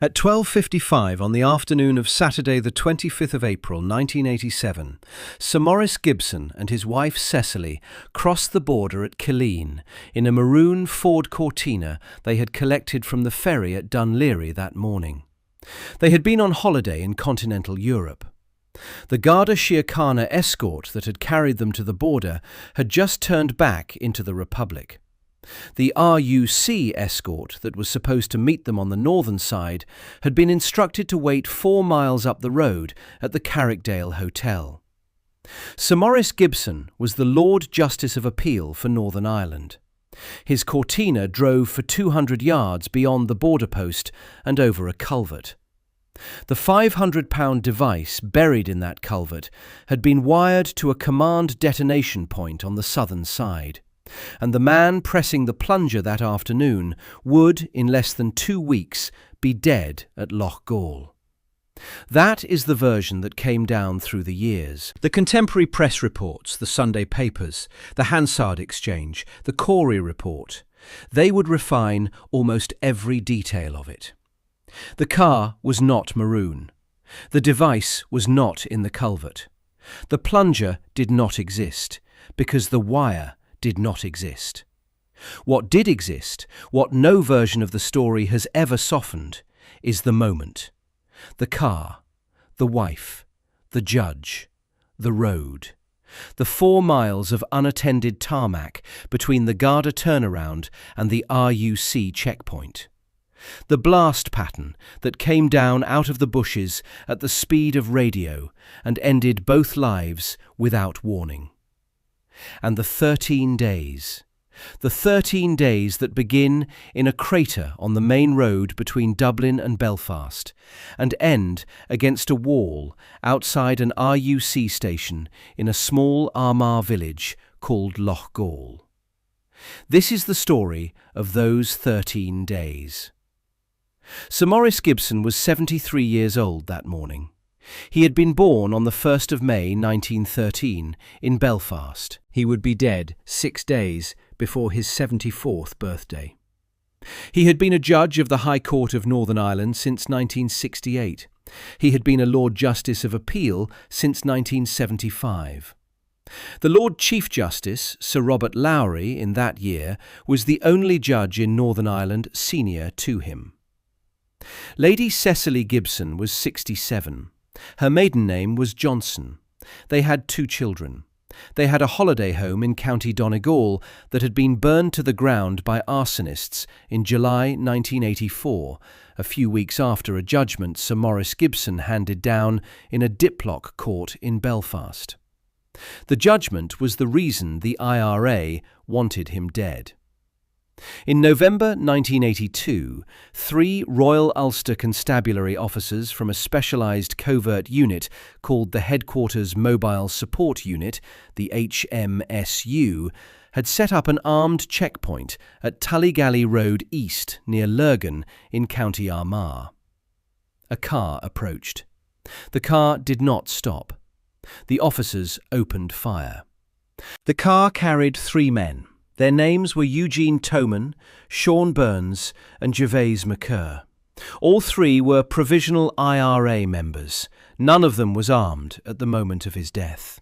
At 12:55 on the afternoon of Saturday the 25th of April 1987, Sir Maurice Gibson and his wife Cecily crossed the border at Killeen in a maroon Ford Cortina they had collected from the ferry at Dún Laoghaire that morning. They had been on holiday in continental Europe. The Garda Síochána escort that had carried them to the border had just turned back into the Republic. The RUC escort that was supposed to meet them on the northern side had been instructed to wait 4 miles up the road at the Carrickdale Hotel. Sir Maurice Gibson was the Lord Justice of Appeal for Northern Ireland. His Cortina drove for 200 yards beyond the border post and over a culvert. The £500 device buried in that culvert had been wired to a command-detonation point on the southern side, and the man pressing the plunger that afternoon would, in less than 2 weeks, be dead at Loughgall. That is the version that came down through the years. The contemporary press reports, the Sunday papers, the Hansard exchange, the Corey report, they would refine almost every detail of it. The car was not maroon. The device was not in the culvert. The plunger did not exist, because the wire did not exist. What did exist, what no version of the story has ever softened, is the moment. The car, the wife, the judge, the road. The 4 miles of unattended tarmac between the Garda turnaround and the RUC checkpoint. The blast pattern that came down out of the bushes at the speed of radio and ended both lives without warning. And the 13 days. The 13 days that begin in a crater on the main road between Dublin and Belfast and end against a wall outside an RUC station in a small Armagh village called Loughgall. This is the story of those 13 days. Sir Maurice Gibson was 73 years old that morning. He had been born on the 1st of May 1913 in Belfast. He would be dead 6 days before his 74th birthday. He had been a judge of the High Court of Northern Ireland since 1968. He had been a Lord Justice of Appeal since 1975. The Lord Chief Justice, Sir Robert Lowry, in that year, was the only judge in Northern Ireland senior to him. Lady Cecily Gibson was 67. Her maiden name was Johnson. They had 2 children. They had a holiday home in County Donegal that had been burned to the ground by arsonists in July 1984, a few weeks after a judgment Sir Maurice Gibson handed down in a diplock court in Belfast. The judgment was the reason the IRA wanted him dead. In November 1982, 3 Royal Ulster Constabulary officers from a specialised covert unit called the Headquarters Mobile Support Unit, the HMSU, had set up an armed checkpoint at Tullygally Road East near Loughgall in County Armagh. A car approached. The car did not stop. The officers opened fire. The car carried 3 men. Their names were Eugene Toman, Sean Burns and Gervais McCurr. All 3 were provisional IRA members. None of them was armed at the moment of his death.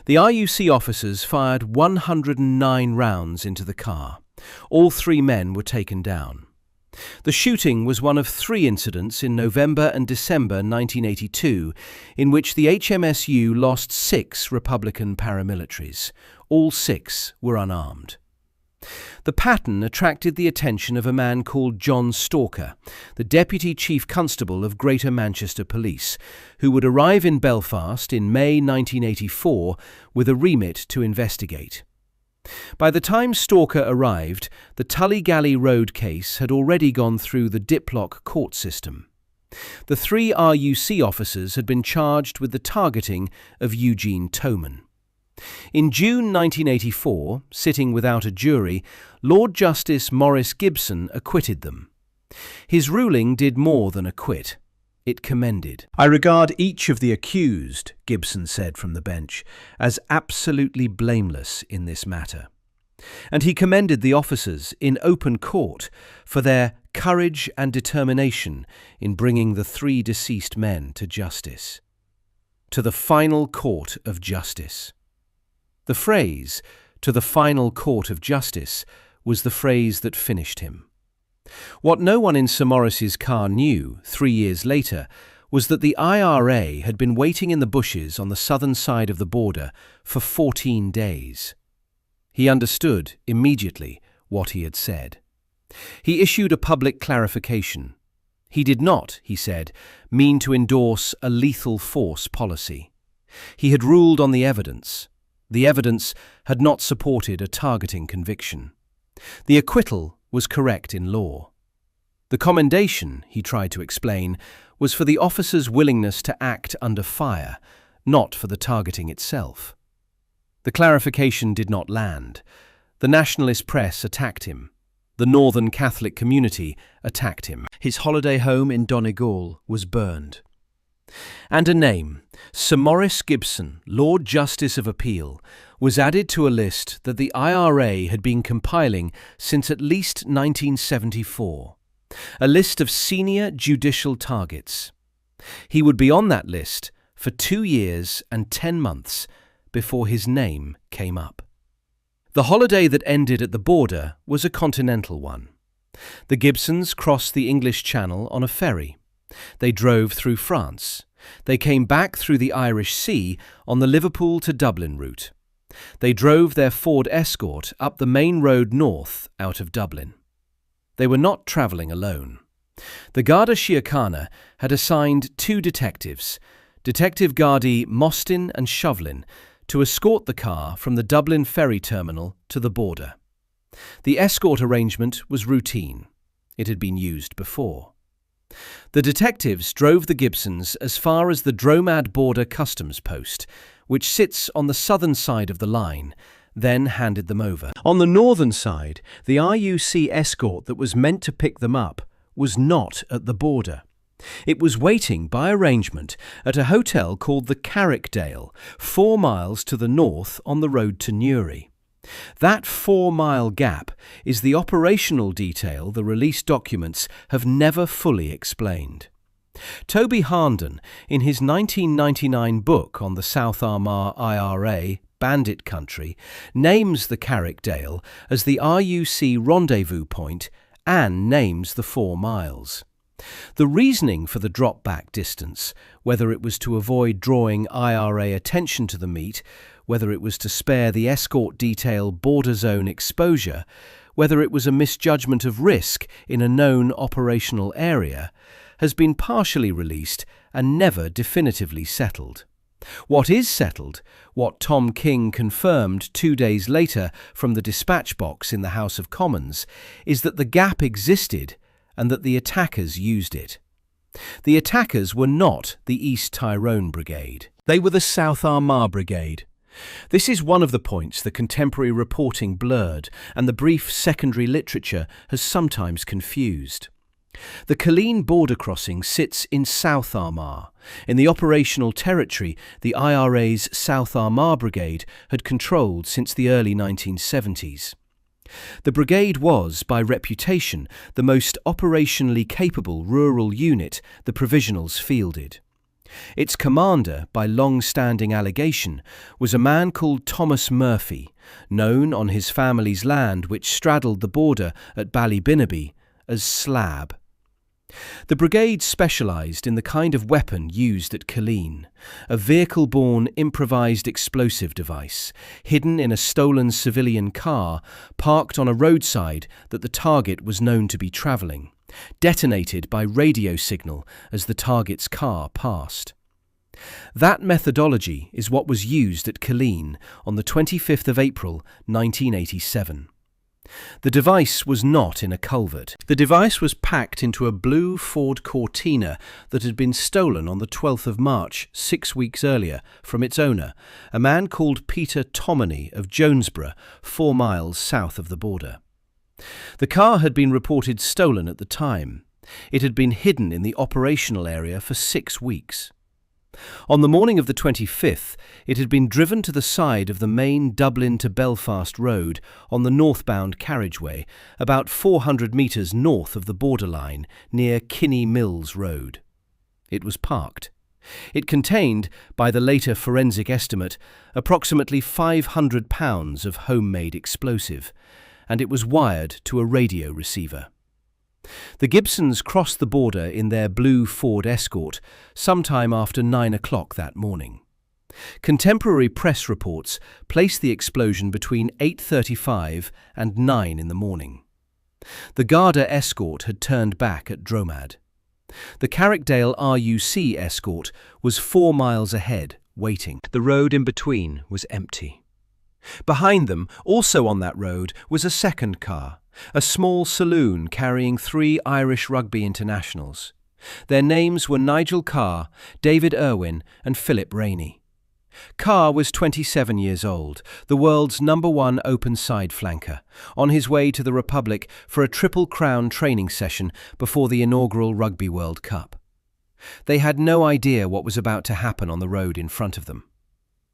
The RUC officers fired 109 rounds into the car. All 3 men were taken down. The shooting was one of 3 incidents in November and December 1982 in which the HMSU lost 6 Republican paramilitaries. All 6 were unarmed. The pattern attracted the attention of a man called John Stalker, the Deputy Chief Constable of Greater Manchester Police, who would arrive in Belfast in May 1984 with a remit to investigate. By the time Stalker arrived, the Tullygally Road case had already gone through the diplock court system. The 3 RUC officers had been charged with the targeting of Eugene Toman. In June 1984, sitting without a jury, Lord Justice Maurice Gibson acquitted them. His ruling did more than acquit. It commended. "I regard each of the accused," Gibson said from the bench, "as absolutely blameless in this matter." And he commended the officers in open court for their courage and determination in bringing the 3 deceased men to justice. To the final court of justice. The phrase, "to the final court of justice," was the phrase that finished him. What no one in Sir Maurice's car knew 3 years later was that the IRA had been waiting in the bushes on the southern side of the border for 14 days. He understood immediately what he had said. He issued a public clarification. He did not, he said, mean to endorse a lethal force policy. He had ruled on the evidence. The evidence had not supported a targeting conviction. The acquittal was correct in law. The commendation, he tried to explain, was for the officer's willingness to act under fire, not for the targeting itself. The clarification did not land. The nationalist press attacked him. The Northern Catholic community attacked him. His holiday home in Dún Laoghaire was burned. And a name, Sir Maurice Gibson, Lord Justice of Appeal, was added to a list that the IRA had been compiling since at least 1974, a list of senior judicial targets. He would be on that list for 2 years and 10 months before his name came up. The holiday that ended at the border was a continental one. The Gibsons crossed the English Channel on a ferry. They drove through France. They came back through the Irish Sea on the Liverpool to Dublin route. They drove their Ford Escort up the main road north out of Dublin. They were not travelling alone. The Garda Síochána had assigned 2 detectives, Detective Gardaí Mostyn and Shovlin, to escort the car from the Dublin ferry terminal to the border. The escort arrangement was routine. It had been used before. The detectives drove the Gibsons as far as the Dromad border customs post, which sits on the southern side of the line, then handed them over. On the northern side, the RUC escort that was meant to pick them up was not at the border. It was waiting by arrangement at a hotel called the Carrickdale, 4 miles to the north on the road to Newry. That 4-mile gap is the operational detail the release documents have never fully explained. Toby Harnden, in his 1999 book on the South Armagh IRA, Bandit Country, names the Carrickdale as the RUC rendezvous point and names the 4 miles. The reasoning for the drop-back distance, whether it was to avoid drawing IRA attention to the meet, whether it was to spare the escort detail border zone exposure, whether it was a misjudgment of risk in a known operational area, has been partially released and never definitively settled. What is settled, what Tom King confirmed 2 days later from the dispatch box in the House of Commons, is that the gap existed and that the attackers used it. The attackers were not the East Tyrone Brigade. They were the South Armagh Brigade. This is one of the points the contemporary reporting blurred and the brief secondary literature has sometimes confused. The Killeen border crossing sits in South Armagh, in the operational territory the IRA's South Armagh Brigade had controlled since the early 1970s. The brigade was, by reputation, the most operationally capable rural unit the provisionals fielded. Its commander, by long-standing allegation, was a man called Thomas Murphy, known on his family's land which straddled the border at Ballybinnaby as Slab. The brigade specialised in the kind of weapon used at Killeen, a vehicle-borne improvised explosive device, hidden in a stolen civilian car parked on a roadside that the target was known to be travelling, detonated by radio signal as the target's car passed. That methodology is what was used at Killeen on the 25th of April 1987. The device was not in a culvert. The device was packed into a blue Ford Cortina that had been stolen on the 12th of March, 6 weeks earlier, from its owner, a man called Peter Tomoney of Jonesborough, 4 miles south of the border. The car had been reported stolen at the time. It had been hidden in the operational area for 6 weeks. On the morning of the 25th, it had been driven to the side of the main Dublin to Belfast road on the northbound carriageway, about 400 metres north of the borderline, near Kinney Mills Road. It was parked. It contained, by the later forensic estimate, approximately £500 of homemade explosive, and it was wired to a radio receiver. The Gibsons crossed the border in their blue Ford Escort sometime after 9 o'clock that morning. Contemporary press reports placed the explosion between 8:35 and 9 in the morning. The Garda escort had turned back at Dromad. The Carrickdale RUC escort was 4 miles ahead, waiting. The road in between was empty. Behind them, also on that road, was a second car, a small saloon carrying 3 Irish rugby internationals. Their names were Nigel Carr, David Irwin and Philip Rainey. Carr was 27 years old, the world's #1 open side flanker, on his way to the Republic for a Triple Crown training session before the inaugural Rugby World Cup. They had no idea what was about to happen on the road in front of them.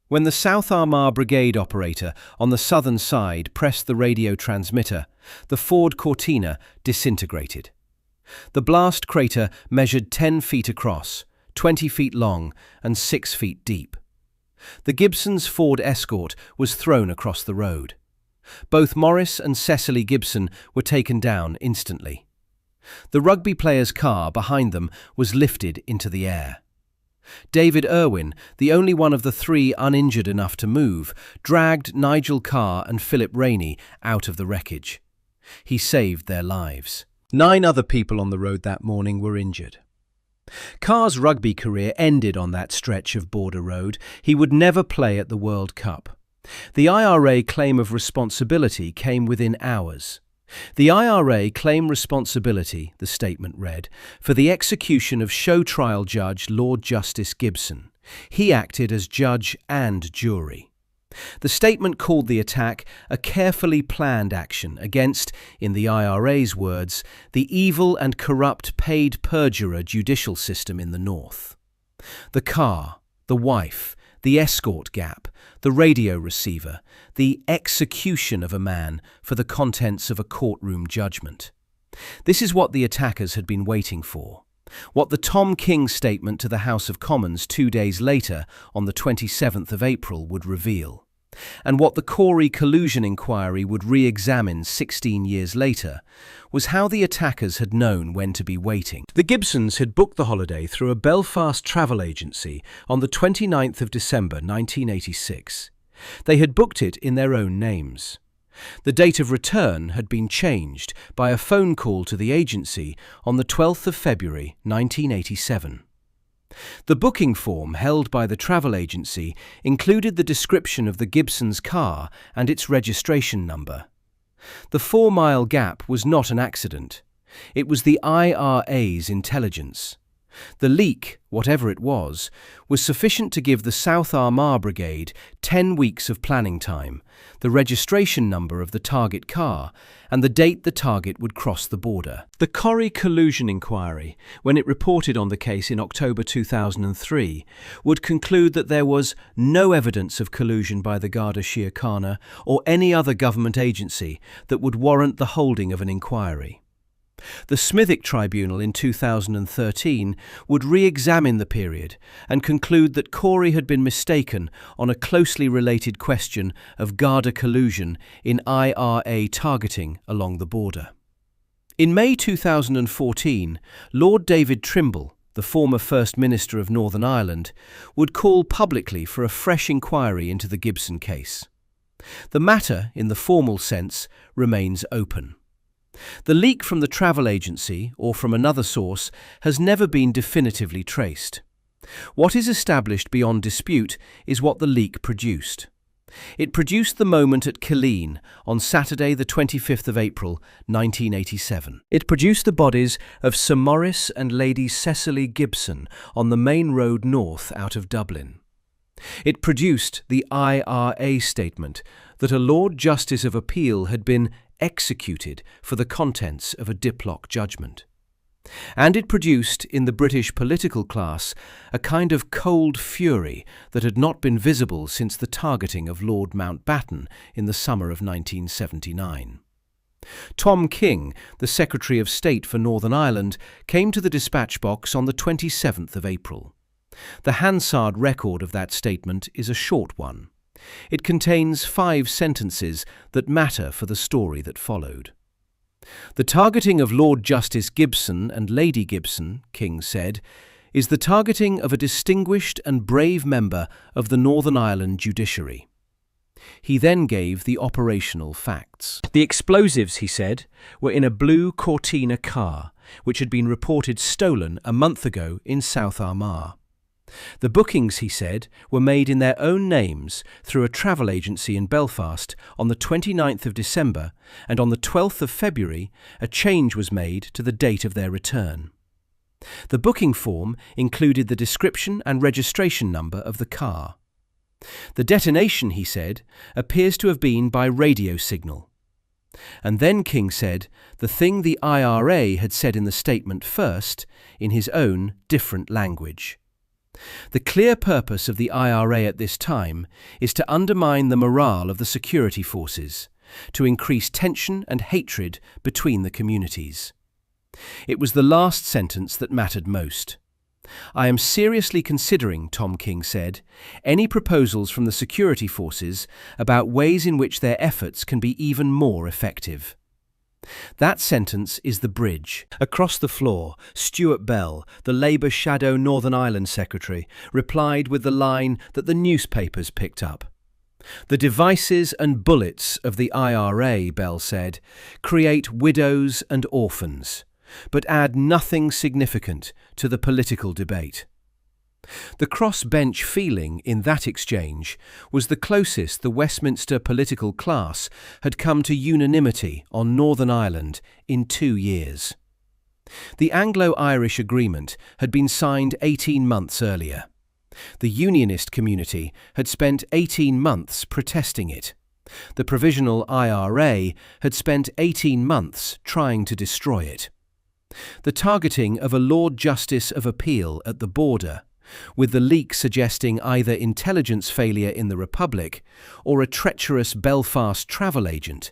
When the South Armagh Brigade operator on the southern side pressed the radio transmitter, the Ford Cortina disintegrated. The blast crater measured 10 feet across, 20 feet long and 6 feet deep. The Gibsons' Ford Escort was thrown across the road. Both Maurice and Cecily Gibson were taken down instantly. The rugby player's car behind them was lifted into the air. David Irwin, the only one of the 3 uninjured enough to move, dragged Nigel Carr and Philip Rainey out of the wreckage. He saved their lives. 9 other people on the road that morning were injured. Carr's rugby career ended on that stretch of border road. He would never play at the World Cup. The IRA claim of responsibility came within hours. The IRA claim responsibility, the statement read, for the execution of show trial judge Lord Justice Gibson. He acted as judge and jury. The statement called the attack a carefully planned action against, in the IRA's words, the evil and corrupt paid perjurer judicial system in the North. The car, the wife, the escort gap, the radio receiver, the execution of a man for the contents of a courtroom judgment. This is what the attackers had been waiting for. What the Tom King statement to the House of Commons 2 days later, on the 27th of April, would reveal, and what the Corey collusion inquiry would re-examine 16 years later, was how the attackers had known when to be waiting. The Gibsons had booked the holiday through a Belfast travel agency on the 29th of December 1986. They had booked it in their own names. The date of return had been changed by a phone call to the agency on the 12th of February 1987. The booking form held by the travel agency included the description of the Gibsons' car and its registration number. The 4-mile gap was not an accident. It was the IRA's intelligence. The leak, whatever it was sufficient to give the South Armagh Brigade 10 weeks of planning time, the registration number of the target car, and the date the target would cross the border. The Corey collusion inquiry, when it reported on the case in October 2003, would conclude that there was no evidence of collusion by the Garda Síochána or any other government agency that would warrant the holding of an inquiry. The Smithick Tribunal in 2013 would re-examine the period and conclude that Corey had been mistaken on a closely related question of Garda collusion in IRA targeting along the border. In May 2014, Lord David Trimble, the former First Minister of Northern Ireland, would call publicly for a fresh inquiry into the Gibson case. The matter, in the formal sense, remains open. The leak from the travel agency, or from another source, has never been definitively traced. What is established beyond dispute is what the leak produced. It produced the moment at Killeen on Saturday the 25th of April 1987. It produced the bodies of Sir Maurice and Lady Cecily Gibson on the main road north out of Dublin. It produced the IRA statement that a Lord Justice of Appeal had been executed for the contents of a diplock judgment. And it produced in the British political class a kind of cold fury that had not been visible since the targeting of Lord Mountbatten in the summer of 1979. Tom King, the Secretary of State for Northern Ireland, came to the dispatch box on the 27th of April. The Hansard record of that statement is a short one. It contains 5 sentences that matter for the story that followed. The targeting of Lord Justice Gibson and Lady Gibson, King said, is the targeting of a distinguished and brave member of the Northern Ireland judiciary. He then gave the operational facts. The explosives, he said, were in a blue Cortina car, which had been reported stolen a month ago in South Armagh. The bookings, he said, were made in their own names through a travel agency in Belfast on the 29th of December, and on the 12th of February a change was made to the date of their return. The booking form included the description and registration number of the car. The detonation, he said, appears to have been by radio signal. And then King said the thing the IRA had said in the statement first, in his own different language. The clear purpose of the IRA at this time is to undermine the morale of the security forces, to increase tension and hatred between the communities. It was the last sentence that mattered most. I am seriously considering, Tom King said, any proposals from the security forces about ways in which their efforts can be even more effective. That sentence is the bridge. Across the floor, Stuart Bell, the Labour Shadow Northern Ireland Secretary, replied with the line that the newspapers picked up. The devices and bullets of the IRA, Bell said, create widows and orphans, but add nothing significant to the political debate. The cross-bench feeling in that exchange was the closest the Westminster political class had come to unanimity on Northern Ireland in 2 years. The Anglo-Irish Agreement had been signed 18 months earlier. The Unionist community had spent 18 months protesting it. The Provisional IRA had spent 18 months trying to destroy it. The targeting of a Lord Justice of Appeal at the border, with the leak suggesting either intelligence failure in the Republic or a treacherous Belfast travel agent,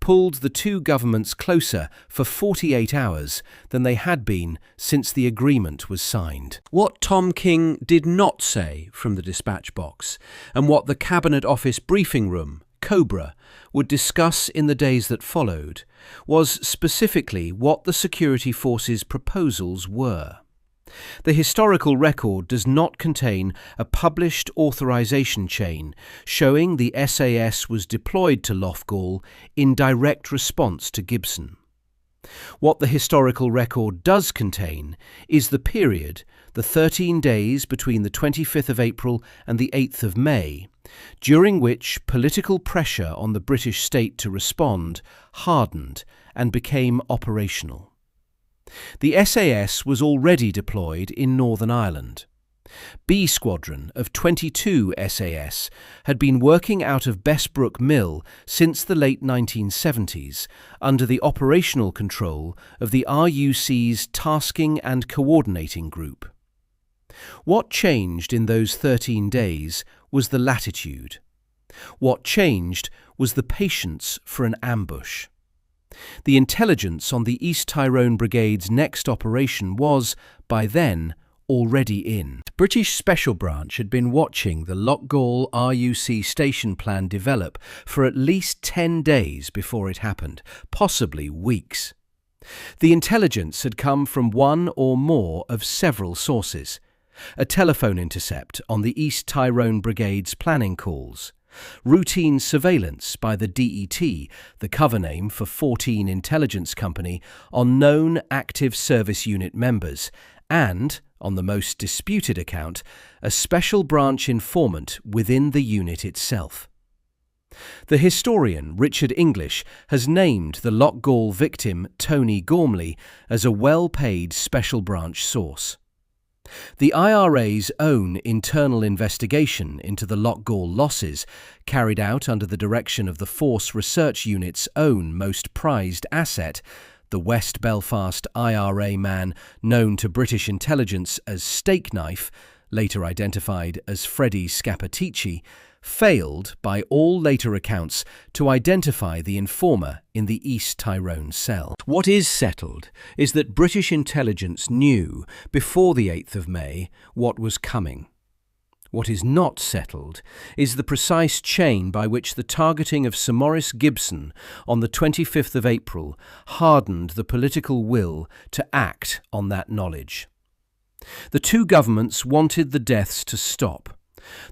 pulled the two governments closer for 48 hours than they had been since the agreement was signed. What Tom King did not say from the dispatch box, and what the Cabinet Office briefing room, Cobra, would discuss in the days that followed, was specifically what the security forces' proposals were. The historical record does not contain a published authorization chain showing the SAS was deployed to Loughgall in direct response to Gibson. What the historical record does contain is the period, the 13 days between the 25th of April and the 8th of May, during which political pressure on the British state to respond hardened and became operational. The SAS was already deployed in Northern Ireland. B Squadron of 22 SAS had been working out of Bessbrook Mill since the late 1970s under the operational control of the RUC's Tasking and Coordinating Group. What changed in those 13 days was the latitude. What changed was the patience for an ambush. The intelligence on the East Tyrone Brigade's next operation was, by then, already in. The British Special Branch had been watching the Loughgall RUC station plan develop for at least 10 days before it happened, possibly weeks. The intelligence had come from one or more of several sources. A telephone intercept on the East Tyrone Brigade's planning calls, routine surveillance by the DET, the cover name for 14 Intelligence Company, on known active service unit members, and, on the most disputed account, a special branch informant within the unit itself. The historian Richard English has named the Loughgall victim Tony Gormley as a well-paid special branch source. The IRA's own internal investigation into the Loughgall losses, carried out under the direction of the Force Research Unit's own most prized asset, the West Belfast IRA man known to British intelligence as Steak Knife, later identified as Freddie Scappaticci, failed, by all later accounts, to identify the informer in the East Tyrone cell. What is settled is that British intelligence knew, before the 8th of May, what was coming. What is not settled is the precise chain by which the targeting of Sir Maurice Gibson on the 25th of April hardened the political will to act on that knowledge. The two governments wanted the deaths to stop.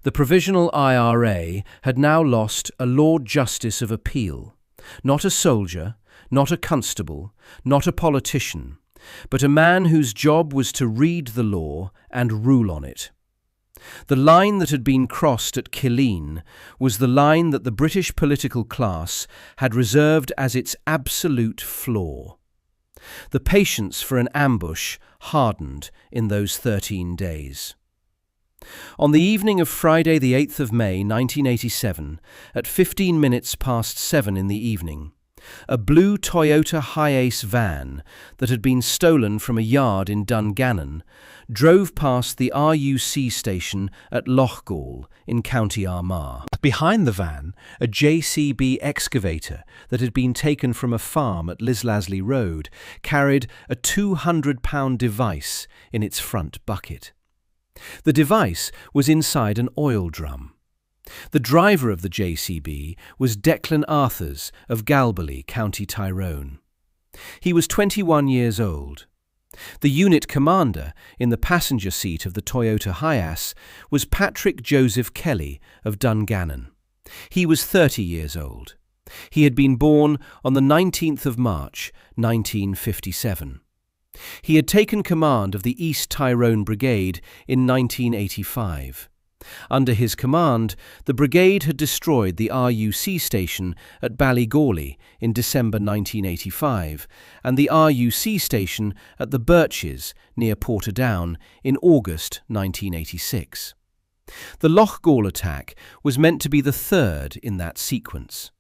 The Provisional IRA had now lost a Lord Justice of Appeal, not a soldier, not a constable, not a politician, but a man whose job was to read the law and rule on it. The line that had been crossed at Killeen was the line that the British political class had reserved as its absolute flaw. The patience for an ambush hardened in those 13 days. On the evening of Friday the 8th of May 1987, at 15 minutes past 7 in the evening, a blue Toyota Hiace van that had been stolen from a yard in Dungannon drove past the RUC station at Loughgall in County Armagh. Behind the van, a JCB excavator that had been taken from a farm at Lislasley Road carried a £200 device in its front bucket. The device was inside an oil drum. The driver of the JCB was Declan Arthurs of Galbally, County Tyrone. He was 21 years old. The unit commander in the passenger seat of the Toyota Hiace was Patrick Joseph Kelly of Dungannon. He was 30 years old. He had been born on the 19th of March, 1957. He had taken command of the East Tyrone Brigade in 1985. Under his command, the brigade had destroyed the RUC station at Ballygawley in December 1985 and the RUC station at the Birches near Portadown in August 1986. The Loughgall attack was meant to be the third in that sequence.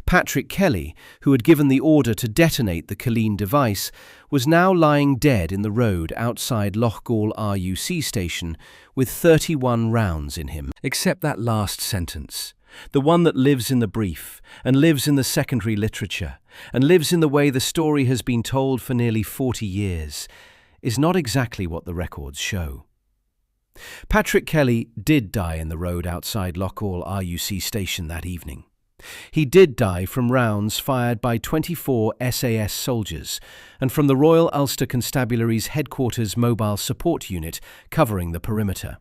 Patrick Kelly, who had given the order to detonate the Killeen device, was now lying dead in the road outside Loughgall RUC station with 31 rounds in him. Except that last sentence, the one that lives in the brief and lives in the secondary literature and lives in the way the story has been told for nearly 40 years, is not exactly what the records show. Patrick Kelly did die in the road outside Loughgall RUC station that evening. He did die from rounds fired by 24 SAS soldiers and from the Royal Ulster Constabulary's headquarters mobile support unit covering the perimeter.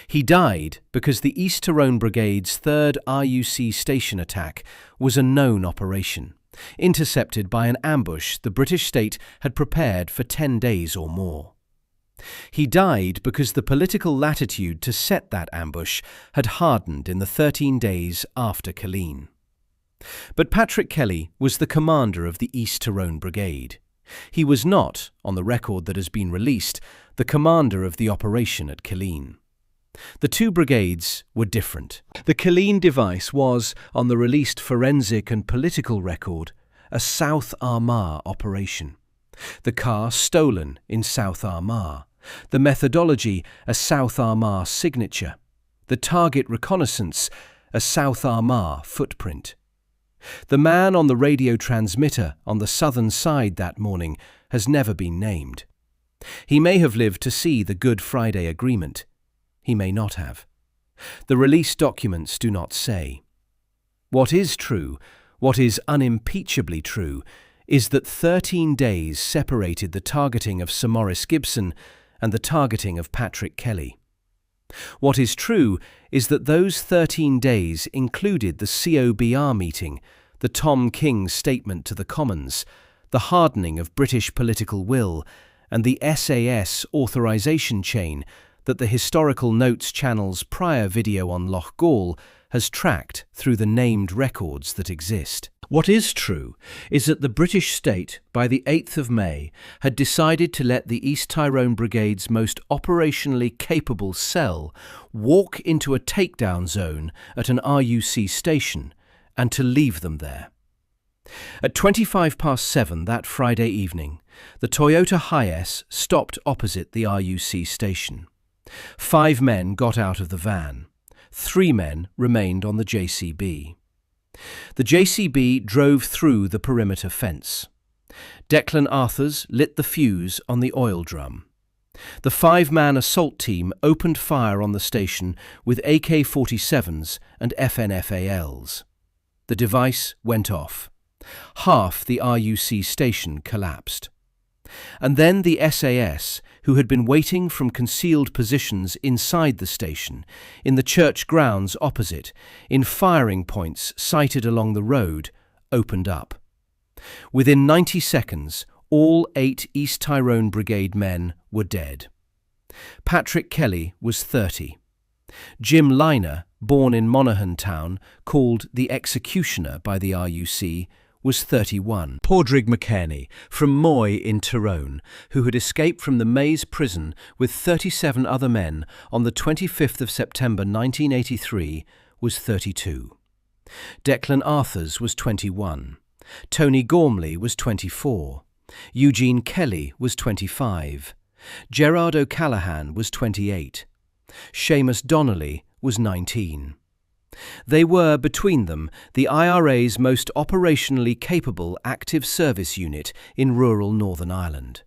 He died because the East Tyrone Brigade's 3rd RUC station attack was a known operation, intercepted by an ambush the British state had prepared for 10 days or more. He died because the political latitude to set that ambush had hardened in the 13 days after Killeen. But Patrick Kelly was the commander of the East Tyrone Brigade. He was not, on the record that has been released, the commander of the operation at Killeen. The two brigades were different. The Killeen device was, on the released forensic and political record, a South Armagh operation. The car stolen in South Armagh. The methodology, a South Armagh signature. The target reconnaissance, a South Armagh footprint. The man on the radio transmitter on the southern side that morning has never been named. He may have lived to see the Good Friday Agreement. He may not have. The release documents do not say. What is true, what is unimpeachably true, is that 13 days separated the targeting of Sir Maurice Gibson and the targeting of Patrick Kelly. What is true is that those 13 days included the COBR meeting, the Tom King's statement to the Commons, the hardening of British political will, and the SAS authorisation chain that the Historical Notes channel's prior video on Loughgall has tracked through the named records that exist. What is true is that the British state, by the 8th of May, had decided to let the East Tyrone Brigade's most operationally capable cell walk into a takedown zone at an RUC station and to leave them there. At 7:25 that Friday evening, the Toyota Hiace stopped opposite the RUC station. 5 men got out of the van. 3 men remained on the JCB. The JCB drove through the perimeter fence. Declan Arthurs lit the fuse on the oil drum. The 5-man assault team opened fire on the station with AK-47s and FNFALs. The device went off. Half the RUC station collapsed. And then the SAS, who had been waiting from concealed positions inside the station, in the church grounds opposite, in firing points sighted along the road, opened up. Within 90 seconds, all 8 East Tyrone Brigade men were dead. Patrick Kelly was 30. Jim Liner, born in Monaghan Town, called the Executioner by the RUC, was 31. Padraig McKerney, from Moy in Tyrone, who had escaped from the Maze prison with 37 other men on the 25th of September 1983, was 32. Declan Arthurs was 21. Tony Gormley was 24. Eugene Kelly was 25. Gerard O'Callaghan was 28. Seamus Donnelly was 19. They were, between them, the IRA's most operationally capable active service unit in rural Northern Ireland.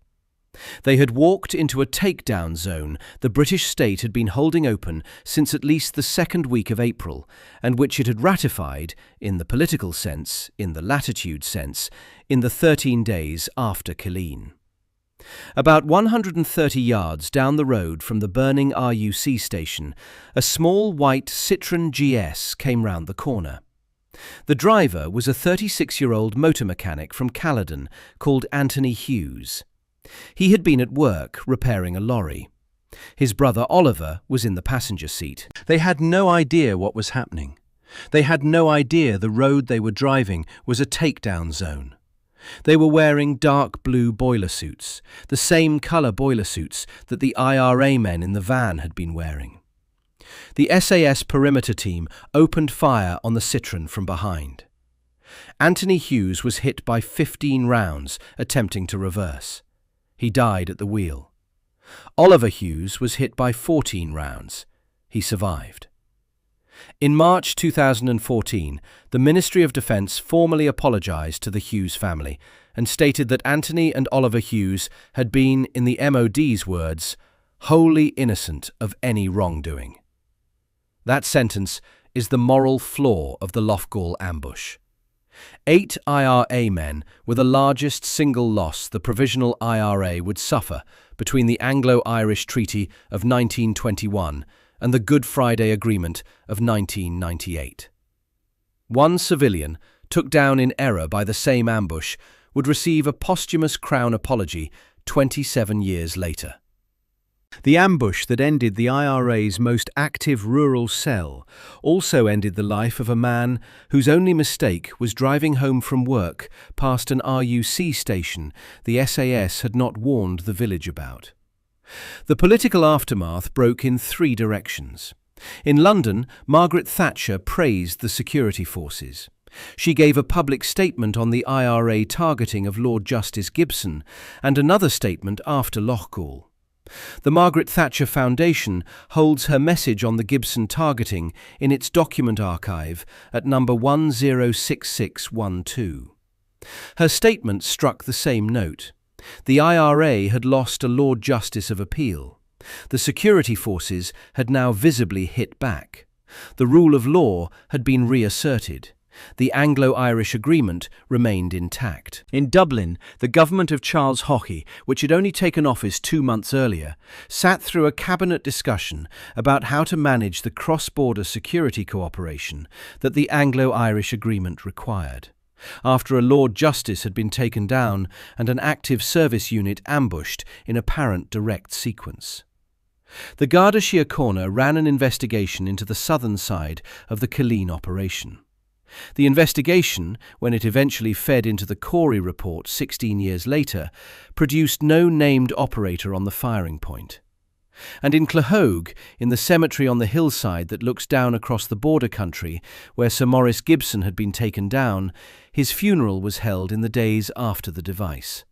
They had walked into a takedown zone the British state had been holding open since at least the second week of April, and which it had ratified, in the political sense, in the latitude sense, in the 13 days after Killeen. About 130 yards down the road from the burning RUC station, a small white Citroën GS came round the corner. The driver was a 36-year-old motor mechanic from Caledon called Anthony Hughes. He had been at work repairing a lorry. His brother Oliver was in the passenger seat. They had no idea what was happening. They had no idea the road they were driving was a takedown zone. They were wearing dark blue boiler suits, the same colour boiler suits that the IRA men in the van had been wearing. The SAS perimeter team opened fire on the Citroën from behind. Anthony Hughes was hit by 15 rounds attempting to reverse. He died at the wheel. Oliver Hughes was hit by 14 rounds. He survived. In March 2014, the Ministry of Defence formally apologised to the Hughes family and stated that Anthony and Oliver Hughes had been, in the MOD's words, wholly innocent of any wrongdoing. That sentence is the moral flaw of the Loughgall ambush. 8 IRA men were the largest single loss the Provisional IRA would suffer between the Anglo-Irish Treaty of 1921 and the Good Friday Agreement of 1998. One civilian, took down in error by the same ambush, would receive a posthumous Crown apology 27 years later. The ambush that ended the IRA's most active rural cell also ended the life of a man whose only mistake was driving home from work past an RUC station the SAS had not warned the village about. The political aftermath broke in 3 directions. In London, Margaret Thatcher praised the security forces. She gave a public statement on the IRA targeting of Lord Justice Gibson and another statement after Loughgall. The Margaret Thatcher Foundation holds her message on the Gibson targeting in its document archive at number 106612. Her statement struck the same note. The IRA had lost a Lord Justice of Appeal. The security forces had now visibly hit back. The rule of law had been reasserted. The Anglo-Irish agreement remained intact. In Dublin, the government of Charles Haughey, which had only taken office 2 months earlier, sat through a cabinet discussion about how to manage the cross-border security cooperation that the Anglo-Irish agreement required, after a Lord Justice had been taken down and an active service unit ambushed in apparent direct sequence. The Garda Síochána ran an investigation into the southern side of the Killeen operation. The investigation, when it eventually fed into the Corey report 16 years later, produced no named operator on the firing point. And in Loughgall, in the cemetery on the hillside that looks down across the border country where Sir Maurice Gibson had been taken down, his funeral was held in the days after the device.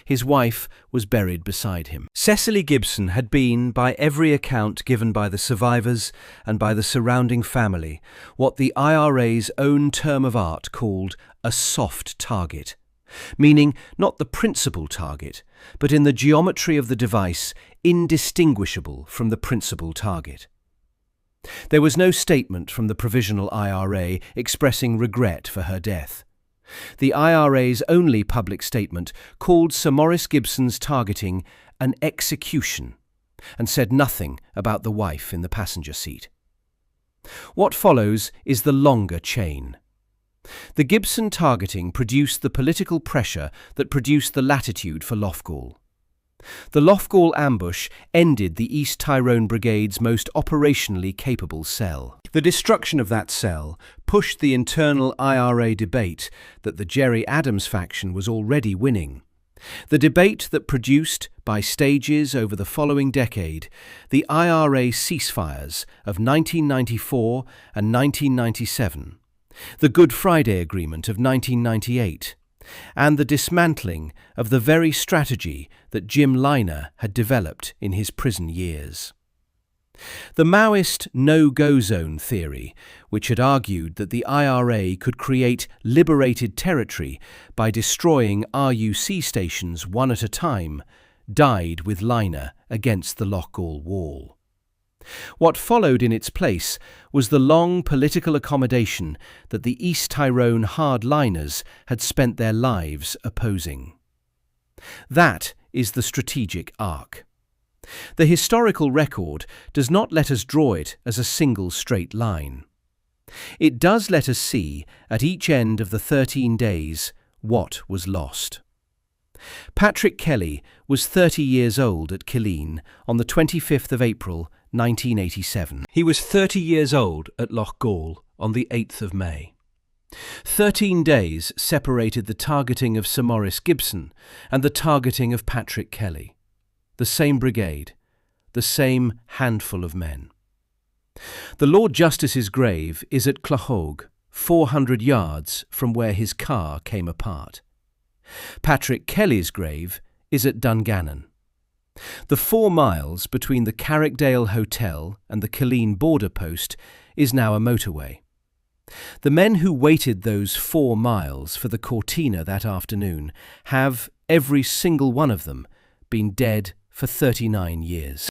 His wife was buried beside him. Cecily Gibson had been, by every account given by the survivors and by the surrounding family, what the IRA's own term of art called a soft target, meaning not the principal target, but in the geometry of the device, indistinguishable from the principal target. There was no statement from the provisional IRA expressing regret for her death. The IRA's only public statement called Sir Maurice Gibson's targeting an execution and said nothing about the wife in the passenger seat. What follows is the longer chain. The Gibson targeting produced the political pressure that produced the latitude for Loughgall. The Loughgall ambush ended the East Tyrone Brigade's most operationally capable cell. The destruction of that cell pushed the internal IRA debate that the Gerry Adams faction was already winning. The debate that produced, by stages over the following decade, the IRA ceasefires of 1994 and 1997, the Good Friday Agreement of 1998, and the dismantling of the very strategy that Jim Liner had developed in his prison years. The Maoist no-go zone theory, which had argued that the IRA could create liberated territory by destroying RUC stations one at a time, died with Liner against the Loughgall wall. What followed in its place was the long political accommodation that the East Tyrone hardliners had spent their lives opposing. That is the strategic arc. The historical record does not let us draw it as a single straight line. It does let us see, at each end of the 13 days, what was lost. Patrick Kelly was 30 years old at Killeen on the 25th of April 1987. He was 30 years old at Loughgall on the 8th of May. 13 days separated the targeting of Sir Maurice Gibson and the targeting of Patrick Kelly. The same brigade, the same handful of men. The Lord Justice's grave is at Loughgall, 400 yards from where his car came apart. Patrick Kelly's grave is at Dungannon. The 4 miles between the Carrickdale Hotel and the Killeen border post is now a motorway. The men who waited those 4 miles for the Cortina that afternoon have, every single one of them, been dead for 39 years.